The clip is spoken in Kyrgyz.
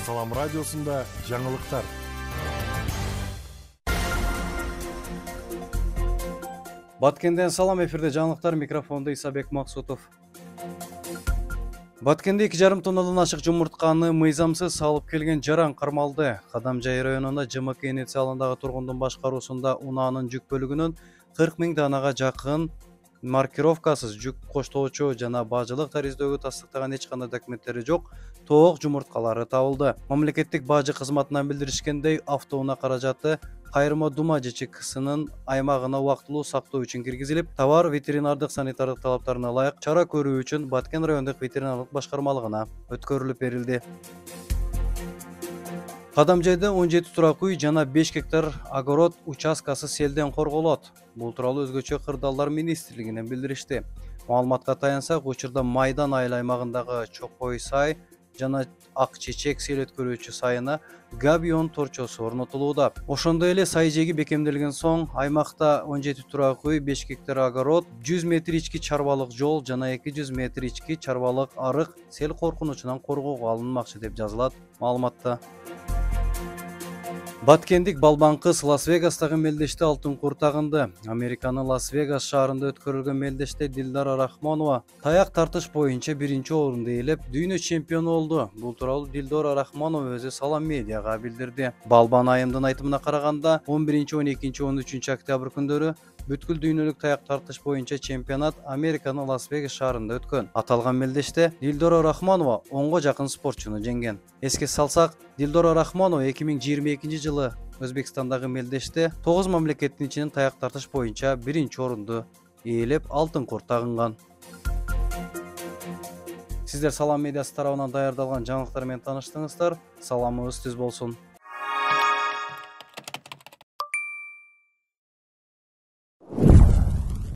Салам радиосунда жаңылыктар. Баткенден салам, эфирде жаңылыктар, микрофонда Исабек Максутов. Баткенде 2,5 тоннадан ашык жумуртканы мыйзамсыз салып келген жаран кармалды. Кадамжай районунда ЖМК инициалындагы тургундун башкаруусунда унаанын жүк бөлүгүнөн 40 000 данага жакын маркировкасыз жүк коштоочу жана бажылык тариздөөгө тастыктаган эч кандай документтери жок тоок жумурткалары табылды. Мамлекеттик бажы кызматынан билдиришкендей, автоунаа каражаты Кайрыма Дума ЖЧКсынын аймагына убактылуу сактоо үчүн киргизилип, товар ветеринардык санитардык талаптарына ылайык чара көрүү үчүн Баткен райондук ветеринардык башкармалыгына өткөрүлүп берилди. Кадамжайда 17 турак үй жана 5 гектар огород участкасы селден корголот. Бул тууралуу өзгөчө кырдаалдар министрлигинен билдиришти. Маалыматка таянсак, учурда Майдан айыл аймагындагы Чокой сай жана Ак Чечек сел өткөрүүчү сайына габион торчосу орнотулууда. Ошондой эле сай жеги бекемделген соң, аймакта 17 турак үй, 5 гектар огород, 100 метр ички чарбалык жол жана 200 метр ички чарбалык арык сел коркунучунан коргоого алынмакчы деп жазылат маалыматта. Баткендик балбан кыз Лас-Вегастагы мелдеште алтын куртагынды. Американын Лас-Вегас шаарында өткөрүлгөн мелдеште Дилдара Рахмонова таяк тартыш боюнча 1-орунду ээлеп, дүйнө чемпиону болду. Бул тууралуу Дилдара Рахмонова өзү Салам медиага билдирди. Балбан айымдын айтымына караганда, 11, 12, 13 октябрь күндөрү бүткүл дүйнөлүк таяк тартыш боюнча чемпионат Американын Лас-Вегас шаарында өткөн. Аталган мелдеште Дилдара Рахмонова 10го жакын спортчуну жеңген. Эске салсак, Дилдара Рахмонова 2022 жылы Өзбекстандагы мелдеште 9 мамлекеттин ичинен таяк тартыш боюнча 1-орунду ээлеп, алтын курт тагынган. Сиздер Салам медиасы тарабынан даярдалган жаңылыктар менен тааныштыңыздар. Саламыбыз түз болсун.